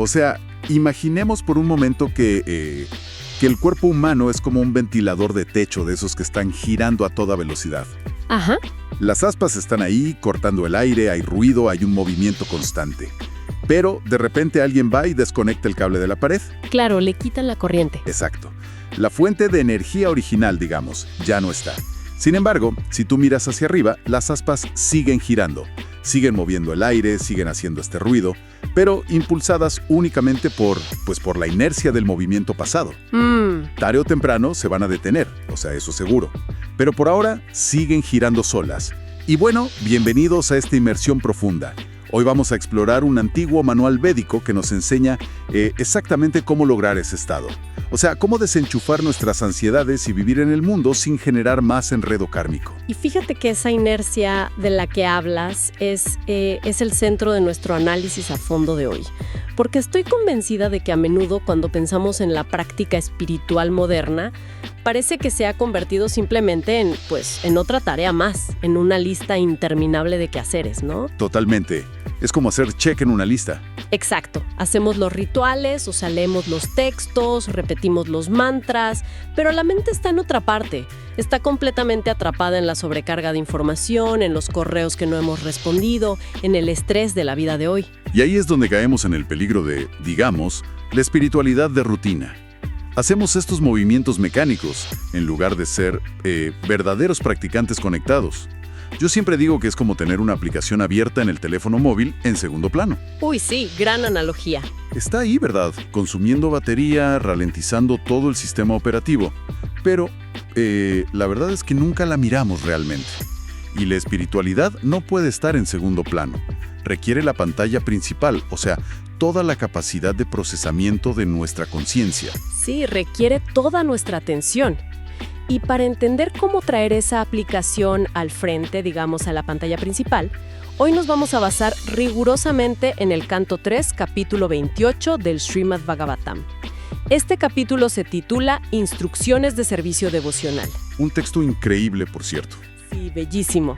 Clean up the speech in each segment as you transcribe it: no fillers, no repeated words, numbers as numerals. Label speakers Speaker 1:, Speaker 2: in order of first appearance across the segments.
Speaker 1: O sea, imaginemos por un momento que el cuerpo humano es como un ventilador de techo de esos que están girando a toda velocidad.
Speaker 2: Ajá.
Speaker 1: Las aspas están ahí, cortando el aire, hay ruido, hay un movimiento constante. Pero de repente alguien va y desconecta el cable de la pared.
Speaker 2: Claro, le quitan la corriente.
Speaker 1: Exacto. La fuente de energía original, digamos, ya no está. Sin embargo, si tú miras hacia arriba, las aspas siguen girando. Siguen moviendo el aire, siguen haciendo este ruido, pero impulsadas únicamente por la inercia del movimiento pasado. Tarde o temprano se van a detener, o sea, eso seguro. Pero por ahora siguen girando solas. Y bueno, bienvenidos a esta inmersión profunda. Hoy vamos a explorar un antiguo manual védico que nos enseña exactamente cómo lograr ese estado. O sea, cómo desenchufar nuestras ansiedades y vivir en el mundo sin generar más enredo kármico.
Speaker 2: Y fíjate que esa inercia de la que hablas es el centro de nuestro análisis a fondo de hoy. Porque estoy convencida de que a menudo cuando pensamos en la práctica espiritual moderna, parece que se ha convertido simplemente en otra tarea más, en una lista interminable de quehaceres, ¿no?
Speaker 1: Totalmente. Es como hacer check en una lista.
Speaker 2: Exacto. Hacemos los rituales, o sea, leemos los textos, repetimos los mantras, pero la mente está en otra parte. Está completamente atrapada en la sobrecarga de información, en los correos que no hemos respondido, en el estrés de la vida de hoy.
Speaker 1: Y ahí es donde caemos en el peligro de, digamos, la espiritualidad de rutina. Hacemos estos movimientos mecánicos en lugar de ser verdaderos practicantes conectados. Yo siempre digo que es como tener una aplicación abierta en el teléfono móvil en segundo plano.
Speaker 2: Uy, sí, gran analogía.
Speaker 1: Está ahí, ¿verdad? Consumiendo batería, ralentizando todo el sistema operativo. Pero la verdad es que nunca la miramos realmente. Y la espiritualidad no puede estar en segundo plano. Requiere la pantalla principal, o sea, toda la capacidad de procesamiento de nuestra conciencia.
Speaker 2: Sí, requiere toda nuestra atención. Y para entender cómo traer esa aplicación al frente, digamos, a la pantalla principal, hoy nos vamos a basar rigurosamente en el Canto 3, capítulo 28 del Srimad Bhagavatam. Este capítulo se titula Instrucciones de Servicio Devocional.
Speaker 1: Un texto increíble, por cierto.
Speaker 2: Sí, bellísimo.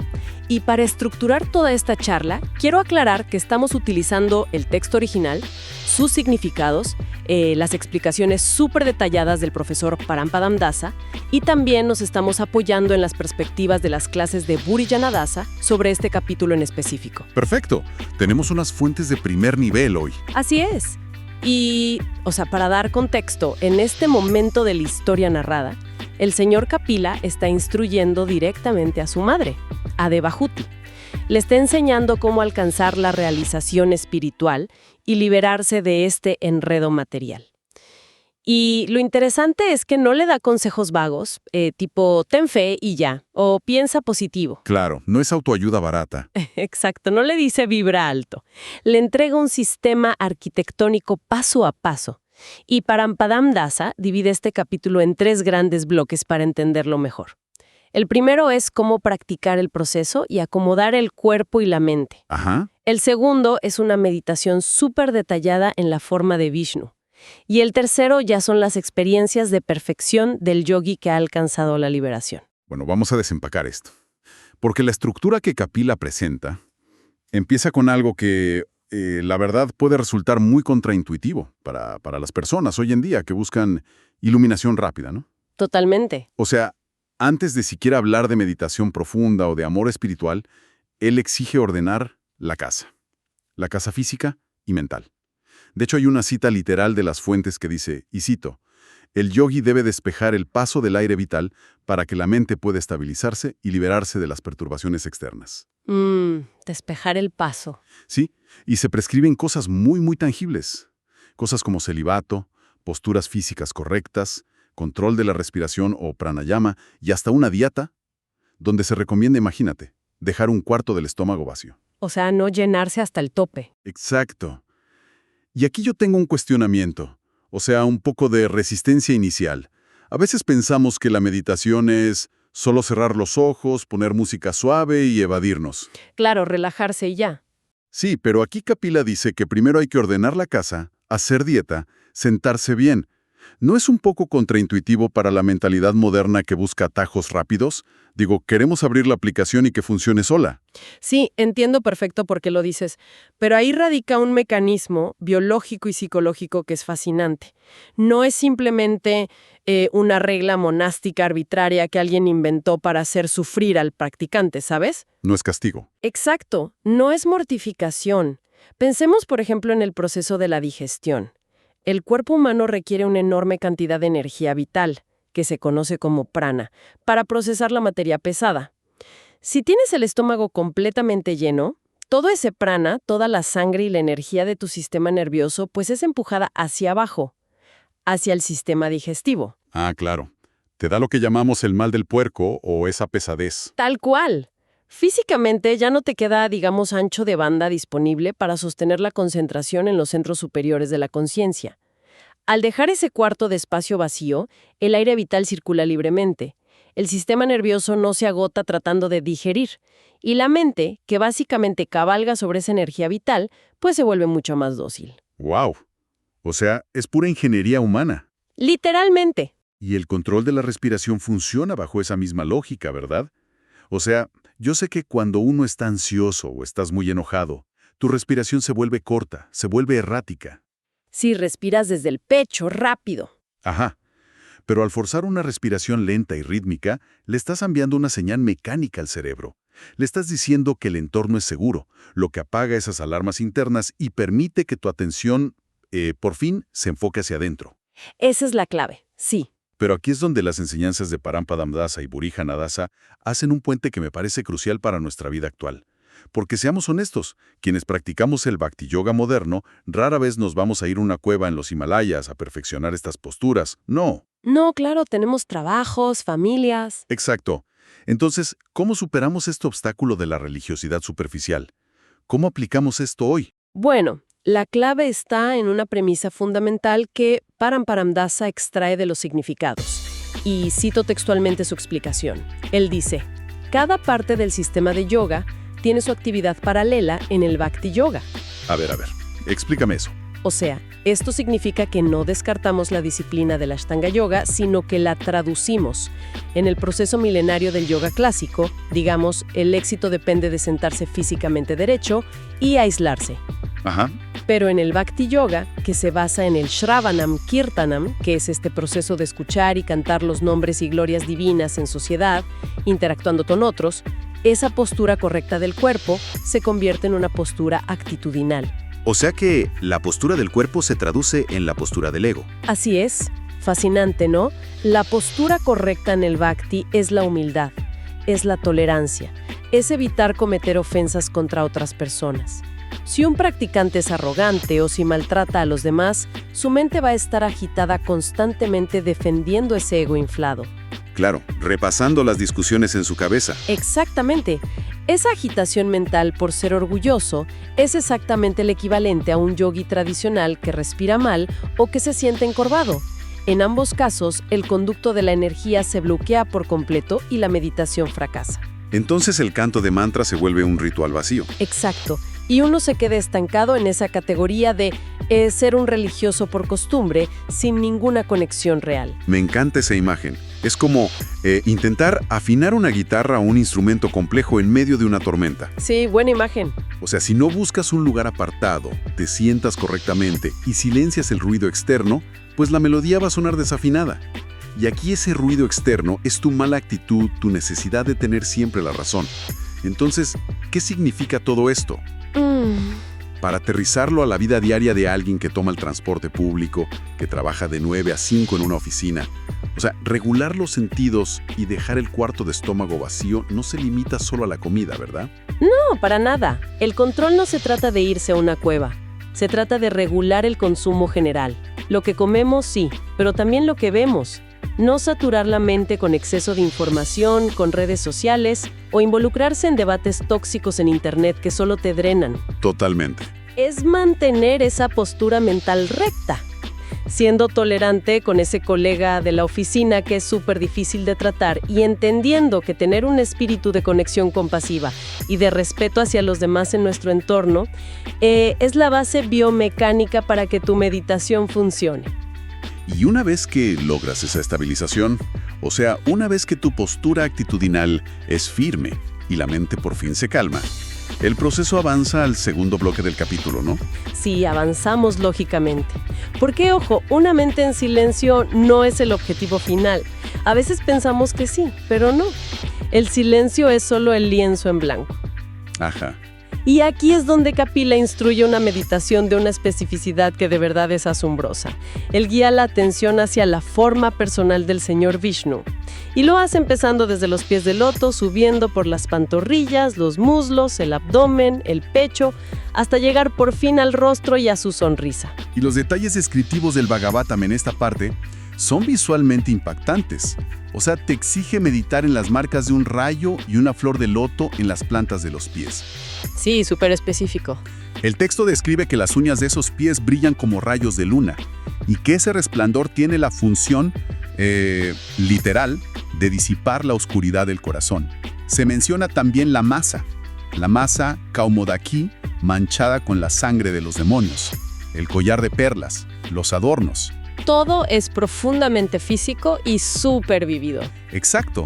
Speaker 2: Y para estructurar toda esta charla, quiero aclarar que estamos utilizando el texto original, sus significados, las explicaciones súper detalladas del profesor Parampadam Dasa, y también nos estamos apoyando en las perspectivas de las clases de Burijanna Dasa sobre este capítulo en específico.
Speaker 1: Perfecto. Tenemos unas fuentes de primer nivel hoy.
Speaker 2: Así es. Y, para dar contexto, en este momento de la historia narrada, el señor Kapila está instruyendo directamente a su madre, a Devahuti. Le está enseñando cómo alcanzar la realización espiritual y liberarse de este enredo material. Y lo interesante es que no le da consejos vagos, tipo ten fe y ya, o piensa positivo.
Speaker 1: Claro, no es autoayuda barata.
Speaker 2: Exacto, no le dice vibra alto. Le entrega un sistema arquitectónico paso a paso. Y Parampadam Dasa divide este capítulo en 3 grandes bloques para entenderlo mejor. El primero es cómo practicar el proceso y acomodar el cuerpo y la mente.
Speaker 1: Ajá.
Speaker 2: El segundo es una meditación súper detallada en la forma de Vishnu. Y el tercero ya son las experiencias de perfección del yogi que ha alcanzado la liberación.
Speaker 1: Bueno, vamos a desempacar esto. Porque la estructura que Kapila presenta empieza con algo que, la verdad, puede resultar muy contraintuitivo para las personas hoy en día que buscan iluminación rápida, ¿no?
Speaker 2: Totalmente.
Speaker 1: O sea, antes de siquiera hablar de meditación profunda o de amor espiritual, él exige ordenar la casa física y mental. De hecho, hay una cita literal de las fuentes que dice, y cito, el yogi debe despejar el paso del aire vital para que la mente pueda estabilizarse y liberarse de las perturbaciones externas.
Speaker 2: Despejar el paso.
Speaker 1: Sí, y se prescriben cosas muy, muy tangibles. Cosas como celibato, posturas físicas correctas, control de la respiración o pranayama y hasta una dieta, donde se recomienda, imagínate, dejar un cuarto del estómago vacío.
Speaker 2: O sea, no llenarse hasta el tope.
Speaker 1: Exacto. Y aquí yo tengo un cuestionamiento, o sea, un poco de resistencia inicial. A veces pensamos que la meditación es solo cerrar los ojos, poner música suave y evadirnos.
Speaker 2: Claro, relajarse y ya.
Speaker 1: Sí, pero aquí Kapila dice que primero hay que ordenar la casa, hacer dieta, sentarse bien. ¿No es un poco contraintuitivo para la mentalidad moderna que busca atajos rápidos? Digo, queremos abrir la aplicación y que funcione sola.
Speaker 2: Sí, entiendo perfecto por qué lo dices, pero ahí radica un mecanismo biológico y psicológico que es fascinante. No es simplemente una regla monástica arbitraria que alguien inventó para hacer sufrir al practicante, ¿sabes?
Speaker 1: No es castigo.
Speaker 2: Exacto, no es mortificación. Pensemos, por ejemplo, en el proceso de la digestión. El cuerpo humano requiere una enorme cantidad de energía vital, que se conoce como prana, para procesar la materia pesada. Si tienes el estómago completamente lleno, todo ese prana, toda la sangre y la energía de tu sistema nervioso, pues es empujada hacia abajo, hacia el sistema digestivo.
Speaker 1: Ah, claro. Te da lo que llamamos el mal del puerco o esa pesadez.
Speaker 2: Tal cual. Físicamente ya no te queda, digamos, ancho de banda disponible para sostener la concentración en los centros superiores de la conciencia. Al dejar ese cuarto de espacio vacío, el aire vital circula libremente. El sistema nervioso no se agota tratando de digerir. Y la mente, que básicamente cabalga sobre esa energía vital, pues se vuelve mucho más dócil.
Speaker 1: ¡Wow! O sea, es pura ingeniería humana.
Speaker 2: Literalmente.
Speaker 1: Y el control de la respiración funciona bajo esa misma lógica, ¿verdad? O sea, yo sé que cuando uno está ansioso o estás muy enojado, tu respiración se vuelve corta, se vuelve errática.
Speaker 2: Si respiras desde el pecho, rápido.
Speaker 1: Ajá. Pero al forzar una respiración lenta y rítmica, le estás enviando una señal mecánica al cerebro. Le estás diciendo que el entorno es seguro, lo que apaga esas alarmas internas y permite que tu atención, por fin, se enfoque hacia adentro.
Speaker 2: Esa es la clave, sí.
Speaker 1: Pero aquí es donde las enseñanzas de Parampadam-dasa y Burija-Nadasa hacen un puente que me parece crucial para nuestra vida actual. Porque seamos honestos, quienes practicamos el Bhakti Yoga moderno, rara vez nos vamos a ir a una cueva en los Himalayas a perfeccionar estas posturas. No.
Speaker 2: No, claro, tenemos trabajos, familias.
Speaker 1: Exacto. Entonces, ¿cómo superamos este obstáculo de la religiosidad superficial? ¿Cómo aplicamos esto hoy?
Speaker 2: Bueno, la clave está en una premisa fundamental que Paramdasa extrae de los significados. Y cito textualmente su explicación. Él dice, cada parte del sistema de yoga tiene su actividad paralela en el Bhakti Yoga.
Speaker 1: A ver, explícame eso.
Speaker 2: O sea, esto significa que no descartamos la disciplina del Ashtanga Yoga, sino que la traducimos. En el proceso milenario del yoga clásico, digamos, el éxito depende de sentarse físicamente derecho y aislarse.
Speaker 1: Ajá.
Speaker 2: Pero en el Bhakti Yoga, que se basa en el Shravanam Kirtanam, que es este proceso de escuchar y cantar los nombres y glorias divinas en sociedad, interactuando con otros, esa postura correcta del cuerpo se convierte en una postura actitudinal.
Speaker 3: O sea que la postura del cuerpo se traduce en la postura del ego.
Speaker 2: Así es. Fascinante, ¿no? La postura correcta en el Bhakti es la humildad, es la tolerancia, es evitar cometer ofensas contra otras personas. Si un practicante es arrogante o si maltrata a los demás, su mente va a estar agitada constantemente defendiendo ese ego inflado.
Speaker 3: Claro, repasando las discusiones en su cabeza.
Speaker 2: Exactamente. Esa agitación mental por ser orgulloso es exactamente el equivalente a un yogui tradicional que respira mal o que se siente encorvado. En ambos casos, el conducto de la energía se bloquea por completo y la meditación fracasa.
Speaker 3: Entonces el canto de mantra se vuelve un ritual vacío.
Speaker 2: Exacto. Y uno se queda estancado en esa categoría de ser un religioso por costumbre sin ninguna conexión real.
Speaker 3: Me encanta esa imagen. Es como intentar afinar una guitarra o un instrumento complejo en medio de una tormenta.
Speaker 2: Sí, buena imagen.
Speaker 1: O sea, si no buscas un lugar apartado, te sientas correctamente y silencias el ruido externo, pues la melodía va a sonar desafinada. Y aquí ese ruido externo es tu mala actitud, tu necesidad de tener siempre la razón. Entonces, ¿qué significa todo esto? Para aterrizarlo a la vida diaria de alguien que toma el transporte público, que trabaja de 9 a 5 en una oficina. O sea, regular los sentidos y dejar el cuarto de estómago vacío no se limita solo a la comida, ¿verdad?
Speaker 2: No, para nada. El control no se trata de irse a una cueva. Se trata de regular el consumo general. Lo que comemos, sí, pero también lo que vemos. No saturar la mente con exceso de información, con redes sociales o involucrarse en debates tóxicos en Internet que solo te drenan.
Speaker 1: Totalmente.
Speaker 2: Es mantener esa postura mental recta, siendo tolerante con ese colega de la oficina que es súper difícil de tratar y entendiendo que tener un espíritu de conexión compasiva y de respeto hacia los demás en nuestro entorno es la base biomecánica para que tu meditación funcione.
Speaker 3: Y una vez que logras esa estabilización, o sea, una vez que tu postura actitudinal es firme y la mente por fin se calma, el proceso avanza al segundo bloque del capítulo, ¿no?
Speaker 2: Sí, avanzamos lógicamente. Porque, ojo, una mente en silencio no es el objetivo final. A veces pensamos que sí, pero no. El silencio es solo el lienzo en blanco.
Speaker 3: Ajá.
Speaker 2: Y aquí es donde Kapila instruye una meditación de una especificidad que de verdad es asombrosa. Él guía la atención hacia la forma personal del señor Vishnu. Y lo hace empezando desde los pies del loto, subiendo por las pantorrillas, los muslos, el abdomen, el pecho, hasta llegar por fin al rostro y a su sonrisa.
Speaker 1: Y los detalles descriptivos del Bhagavatam en esta parte son visualmente impactantes. O sea, te exige meditar en las marcas de un rayo y una flor de loto en las plantas de los pies.
Speaker 2: Sí, súper específico.
Speaker 1: El texto describe que las uñas de esos pies brillan como rayos de luna y que ese resplandor tiene la función, literal, de disipar la oscuridad del corazón. Se menciona también la masa Kaumodaki, manchada con la sangre de los demonios, el collar de perlas, los adornos.
Speaker 2: Todo es profundamente físico y súper vivido.
Speaker 1: Exacto.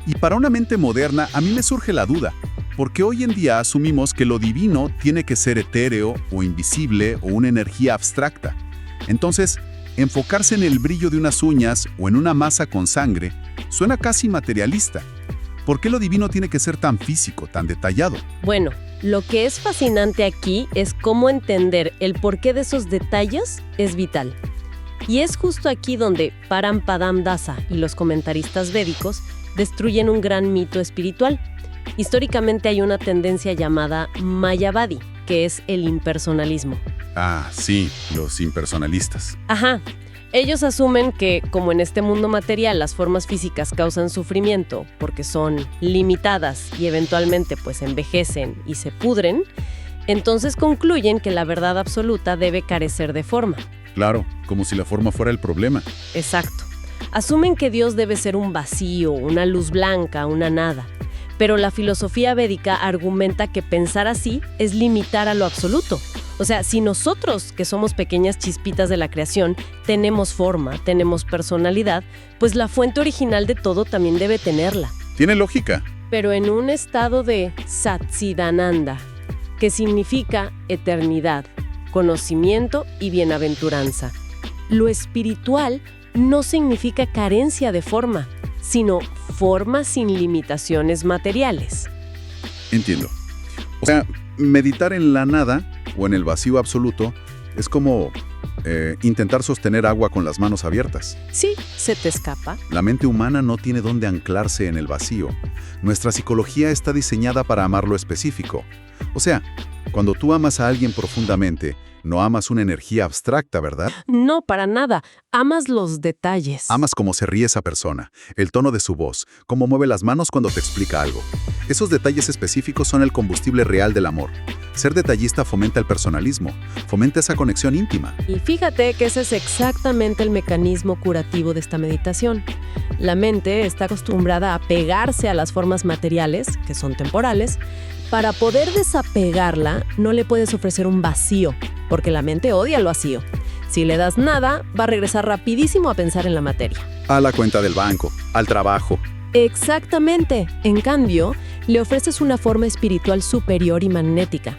Speaker 1: Y para una mente moderna, a mí me surge la duda, porque hoy en día asumimos que lo divino tiene que ser etéreo o invisible o una energía abstracta. Entonces, enfocarse en el brillo de unas uñas o en una masa con sangre suena casi materialista. ¿Por qué lo divino tiene que ser tan físico, tan detallado?
Speaker 2: Bueno, lo que es fascinante aquí es cómo entender el porqué de esos detalles es vital. Y es justo aquí donde Parampadam Dasa y los comentaristas védicos destruyen un gran mito espiritual. Históricamente hay una tendencia llamada Mayavadi, que es el impersonalismo.
Speaker 1: Ah, sí, los impersonalistas.
Speaker 2: Ajá. Ellos asumen que, como en este mundo material las formas físicas causan sufrimiento porque son limitadas y eventualmente pues envejecen y se pudren, entonces concluyen que la verdad absoluta debe carecer de forma.
Speaker 1: Claro, como si la forma fuera el problema.
Speaker 2: Exacto. Asumen que Dios debe ser un vacío, una luz blanca, una nada. Pero la filosofía védica argumenta que pensar así es limitar a lo absoluto. O sea, si nosotros, que somos pequeñas chispitas de la creación, tenemos forma, tenemos personalidad, pues la fuente original de todo también debe tenerla.
Speaker 1: Tiene lógica.
Speaker 2: Pero en un estado de Satchidananda, que significa eternidad, conocimiento y bienaventuranza. Lo espiritual no significa carencia de forma, sino forma sin limitaciones materiales.
Speaker 1: Entiendo. O sea, meditar en la nada o en el vacío absoluto es como intentar sostener agua con las manos abiertas.
Speaker 2: Sí, se te escapa.
Speaker 1: La mente humana no tiene dónde anclarse en el vacío. Nuestra psicología está diseñada para amar lo específico. O sea, cuando tú amas a alguien profundamente, no amas una energía abstracta, ¿verdad?
Speaker 2: No, para nada. Amas los detalles.
Speaker 1: Amas cómo se ríe esa persona, el tono de su voz, cómo mueve las manos cuando te explica algo. Esos detalles específicos son el combustible real del amor. Ser detallista fomenta el personalismo, fomenta esa conexión íntima.
Speaker 2: Y fíjate que ese es exactamente el mecanismo curativo de esta meditación. La mente está acostumbrada a pegarse a las formas materiales, que son temporales. Para poder desapegarla, no le puedes ofrecer un vacío, porque la mente odia el vacío. Si le das nada, va a regresar rapidísimo a pensar en la materia.
Speaker 1: A la cuenta del banco, al trabajo.
Speaker 2: Exactamente. En cambio, le ofreces una forma espiritual superior y magnética.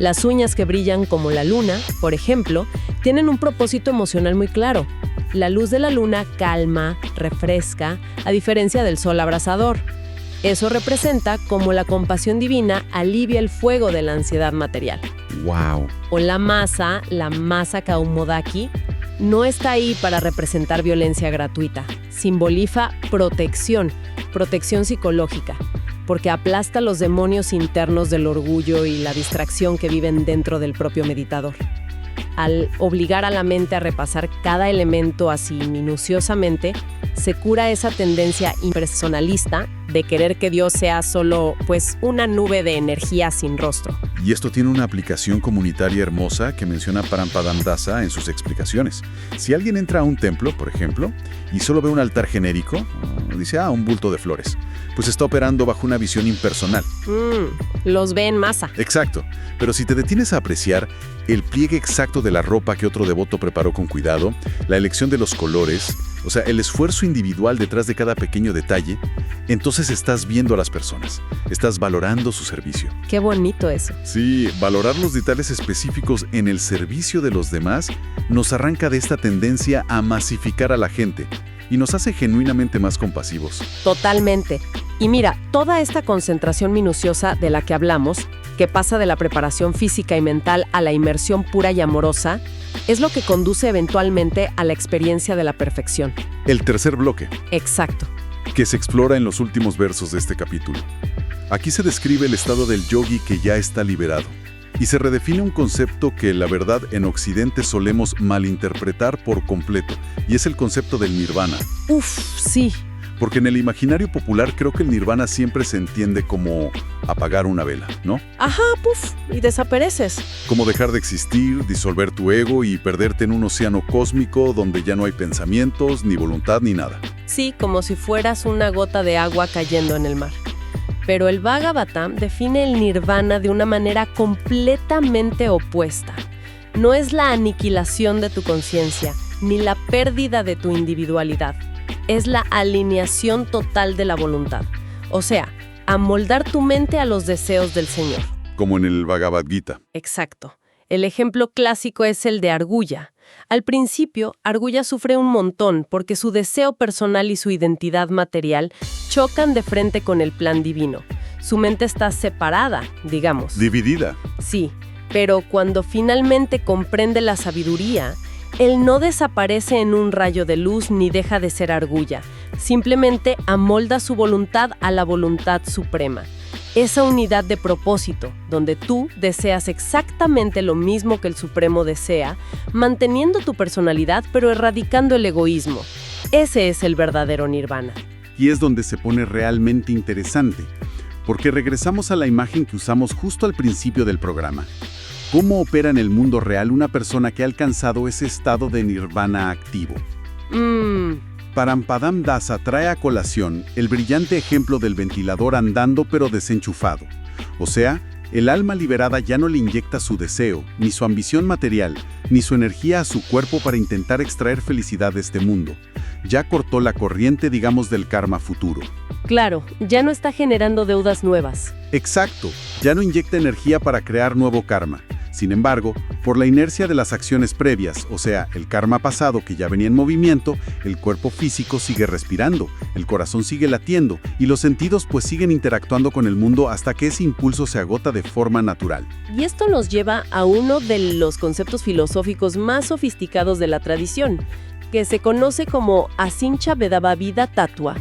Speaker 2: Las uñas que brillan como la luna, por ejemplo, tienen un propósito emocional muy claro. La luz de la luna calma, refresca, a diferencia del sol abrasador. Eso representa cómo la compasión divina alivia el fuego de la ansiedad material.
Speaker 1: ¡Wow!
Speaker 2: O la masa Kaumodaki, no está ahí para representar violencia gratuita. Simboliza protección psicológica, porque aplasta los demonios internos del orgullo y la distracción que viven dentro del propio meditador. Al obligar a la mente a repasar cada elemento así minuciosamente, se cura esa tendencia impersonalista de querer que Dios sea solo, pues, una nube de energía sin rostro.
Speaker 1: Y esto tiene una aplicación comunitaria hermosa que menciona Parampadam Dasa en sus explicaciones. Si alguien entra a un templo, por ejemplo, y solo ve un altar genérico, dice, un bulto de flores, pues está operando bajo una visión impersonal.
Speaker 2: Los ve en masa.
Speaker 1: Exacto. Pero si te detienes a apreciar el pliegue exacto de la ropa que otro devoto preparó con cuidado, la elección de los colores, o sea, el esfuerzo individual detrás de cada pequeño detalle, entonces estás viendo a las personas, estás valorando su servicio.
Speaker 2: Qué bonito eso.
Speaker 1: Sí, valorar los detalles específicos en el servicio de los demás nos arranca de esta tendencia a masificar a la gente y nos hace genuinamente más compasivos.
Speaker 2: Totalmente. Y mira, toda esta concentración minuciosa de la que hablamos, que pasa de la preparación física y mental a la inmersión pura y amorosa, es lo que conduce eventualmente a la experiencia de la perfección.
Speaker 1: El tercer bloque,
Speaker 2: Exacto.
Speaker 1: que se explora en los últimos versos de este capítulo. Aquí se describe el estado del yogi que ya está liberado, y se redefine un concepto que, la verdad, en Occidente solemos malinterpretar por completo, y es el concepto del nirvana.
Speaker 2: Sí.
Speaker 1: Porque en el imaginario popular creo que el nirvana siempre se entiende como apagar una vela, ¿no?
Speaker 2: Ajá, y desapareces.
Speaker 1: Como dejar de existir, disolver tu ego y perderte en un océano cósmico donde ya no hay pensamientos, ni voluntad, ni nada.
Speaker 2: Sí, como si fueras una gota de agua cayendo en el mar. Pero el Bhagavatam define el nirvana de una manera completamente opuesta. No es la aniquilación de tu conciencia, ni la pérdida de tu individualidad. Es la alineación total de la voluntad. O sea, amoldar tu mente a los deseos del Señor.
Speaker 1: Como en el Bhagavad Gita.
Speaker 2: Exacto. El ejemplo clásico es el de Arguya. Al principio, Arguya sufre un montón porque su deseo personal y su identidad material chocan de frente con el plan divino. Su mente está separada, digamos.
Speaker 1: Dividida.
Speaker 2: Sí, pero cuando finalmente comprende la sabiduría, él no desaparece en un rayo de luz ni deja de ser Arguya. Simplemente amolda su voluntad a la voluntad suprema. Esa unidad de propósito, donde tú deseas exactamente lo mismo que el Supremo desea, manteniendo tu personalidad pero erradicando el egoísmo. Ese es el verdadero nirvana.
Speaker 1: Y es donde se pone realmente interesante, porque regresamos a la imagen que usamos justo al principio del programa. ¿Cómo opera en el mundo real una persona que ha alcanzado ese estado de nirvana activo? Parampadam Dasa trae a colación el brillante ejemplo del ventilador andando pero desenchufado. O sea, el alma liberada ya no le inyecta su deseo, ni su ambición material, ni su energía a su cuerpo para intentar extraer felicidad de este mundo. Ya cortó la corriente, digamos, del karma futuro.
Speaker 2: Claro, ya no está generando deudas nuevas.
Speaker 1: Exacto, ya no inyecta energía para crear nuevo karma. Sin embargo, por la inercia de las acciones previas, o sea, el karma pasado que ya venía en movimiento, el cuerpo físico sigue respirando, el corazón sigue latiendo y los sentidos pues siguen interactuando con el mundo hasta que ese impulso se agota de forma natural.
Speaker 2: Y esto nos lleva a uno de los conceptos filosóficos más sofisticados de la tradición, que se conoce como Asincha Vedabhavida Tattva,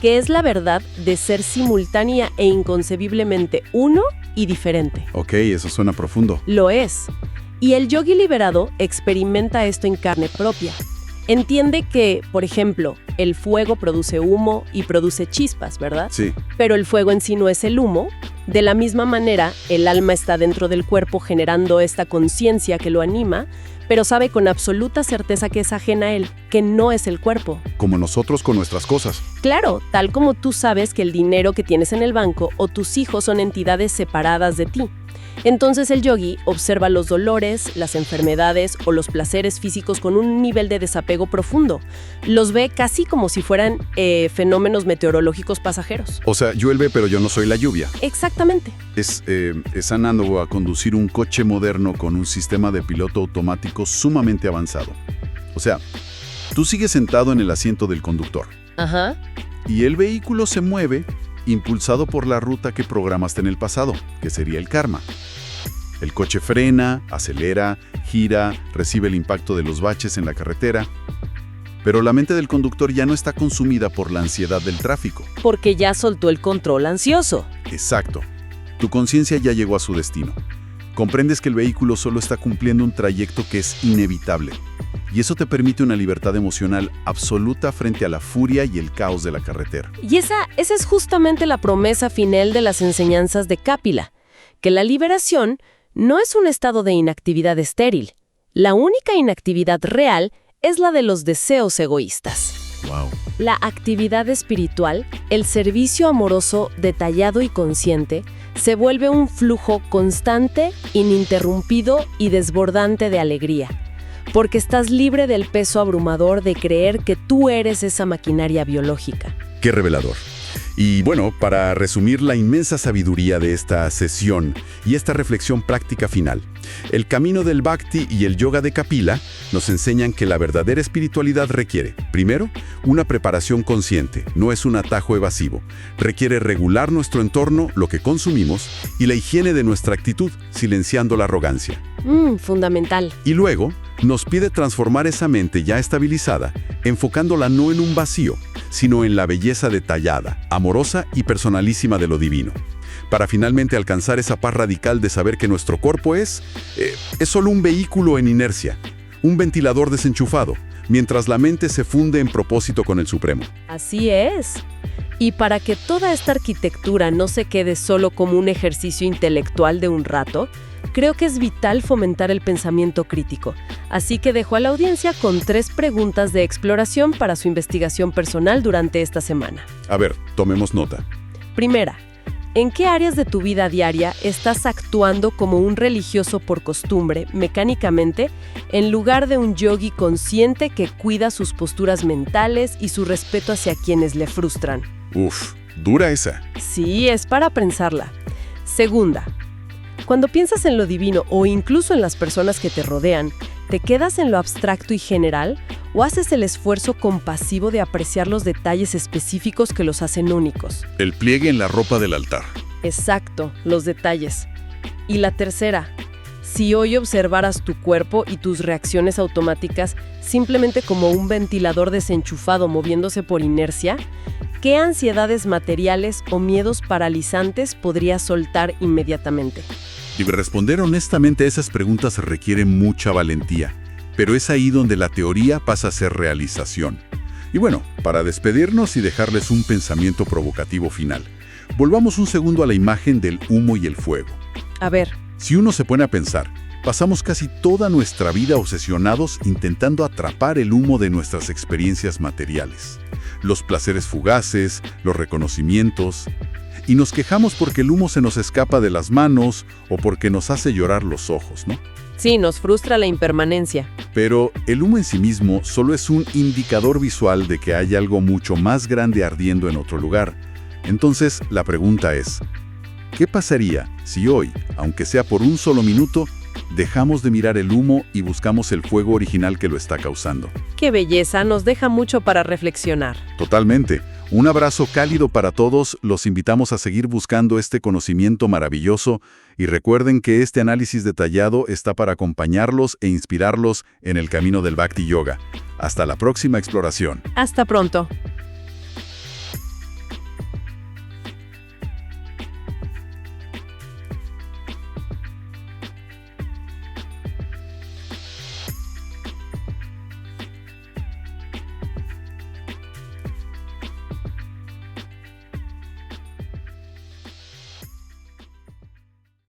Speaker 2: que es la verdad de ser simultánea e inconcebiblemente uno y diferente.
Speaker 1: Ok, eso suena profundo.
Speaker 2: Lo es. Y el yogi liberado experimenta esto en carne propia. Entiende que, por ejemplo, el fuego produce humo y produce chispas, ¿verdad?
Speaker 1: Sí.
Speaker 2: Pero el fuego en sí no es el humo. De la misma manera, el alma está dentro del cuerpo generando esta conciencia que lo anima, pero sabe con absoluta certeza que es ajena a él, que no es el cuerpo.
Speaker 1: Como nosotros con nuestras cosas.
Speaker 2: Claro, tal como tú sabes que el dinero que tienes en el banco o tus hijos son entidades separadas de ti. Entonces el yogi observa los dolores, las enfermedades o los placeres físicos con un nivel de desapego profundo. Los ve casi como si fueran fenómenos meteorológicos pasajeros.
Speaker 1: O sea, llueve pero yo no soy la lluvia.
Speaker 2: Exactamente.
Speaker 1: Es análogo a conducir un coche moderno con un sistema de piloto automático sumamente avanzado. O sea, tú sigues sentado en el asiento del conductor.
Speaker 2: Ajá.
Speaker 1: Y el vehículo se mueve impulsado por la ruta que programaste en el pasado, que sería el karma. El coche frena, acelera, gira, recibe el impacto de los baches en la carretera. Pero la mente del conductor ya no está consumida por la ansiedad del tráfico.
Speaker 2: Porque ya soltó el control ansioso.
Speaker 1: Exacto. Tu conciencia ya llegó a su destino. Comprendes que el vehículo solo está cumpliendo un trayecto que es inevitable.
Speaker 3: y eso te permite una libertad emocional absoluta frente a la furia y el caos de la carretera.
Speaker 2: Y esa es justamente la promesa final de las enseñanzas de Kapila, que la liberación no es un estado de inactividad estéril. La única inactividad real es la de los deseos egoístas.
Speaker 3: Wow.
Speaker 2: La actividad espiritual, el servicio amoroso detallado y consciente, se vuelve un flujo constante, ininterrumpido y desbordante de alegría, porque estás libre del peso abrumador de creer que tú eres esa maquinaria biológica.
Speaker 3: Qué revelador. Y bueno, para resumir la inmensa sabiduría de esta sesión y esta reflexión práctica final, el camino del Bhakti y el yoga de Kapila nos enseñan que la verdadera espiritualidad requiere, primero, una preparación consciente, no es un atajo evasivo. Requiere regular nuestro entorno, lo que consumimos, y la higiene de nuestra actitud, silenciando la arrogancia.
Speaker 2: Fundamental.
Speaker 3: Y luego, nos pide transformar esa mente ya estabilizada, enfocándola no en un vacío, sino en la belleza detallada, amorosa y personalísima de lo divino, para finalmente alcanzar esa paz radical de saber que nuestro cuerpo es solo un vehículo en inercia, un ventilador desenchufado, mientras la mente se funde en propósito con el Supremo.
Speaker 2: Así es. Y para que toda esta arquitectura no se quede solo como un ejercicio intelectual de un rato, creo que es vital fomentar el pensamiento crítico. Así que dejo a la audiencia con 3 preguntas de exploración para su investigación personal durante esta semana.
Speaker 3: A ver, tomemos nota.
Speaker 2: Primera, ¿en qué áreas de tu vida diaria estás actuando como un religioso por costumbre, mecánicamente, en lugar de un yogi consciente que cuida sus posturas mentales y su respeto hacia quienes le frustran?
Speaker 3: Uf, dura esa.
Speaker 2: Sí, es para pensarla. Segunda, cuando piensas en lo divino o incluso en las personas que te rodean, ¿te quedas en lo abstracto y general o haces el esfuerzo compasivo de apreciar los detalles específicos que los hacen únicos?
Speaker 3: El pliegue en la ropa del altar.
Speaker 2: Exacto, los detalles. Y la tercera, si hoy observaras tu cuerpo y tus reacciones automáticas simplemente como un ventilador desenchufado moviéndose por inercia, ¿qué ansiedades materiales o miedos paralizantes podrías soltar inmediatamente?
Speaker 3: Y responder honestamente a esas preguntas requiere mucha valentía, pero es ahí donde la teoría pasa a ser realización. Y bueno, para despedirnos y dejarles un pensamiento provocativo final, volvamos un segundo a la imagen del humo y el fuego.
Speaker 2: A ver.
Speaker 3: Si uno se pone a pensar, pasamos casi toda nuestra vida obsesionados intentando atrapar el humo de nuestras experiencias materiales, los placeres fugaces, los reconocimientos, y nos quejamos porque el humo se nos escapa de las manos o porque nos hace llorar los ojos, ¿no?
Speaker 2: Sí, nos frustra la impermanencia.
Speaker 3: Pero el humo en sí mismo solo es un indicador visual de que hay algo mucho más grande ardiendo en otro lugar. Entonces, la pregunta es, ¿qué pasaría si hoy, aunque sea por un solo minuto, dejamos de mirar el humo y buscamos el fuego original que lo está causando?
Speaker 2: ¡Qué belleza! Nos deja mucho para reflexionar.
Speaker 3: Totalmente. Un abrazo cálido para todos, los invitamos a seguir buscando este conocimiento maravilloso y recuerden que este análisis detallado está para acompañarlos e inspirarlos en el camino del Bhakti Yoga. Hasta la próxima exploración.
Speaker 2: Hasta pronto.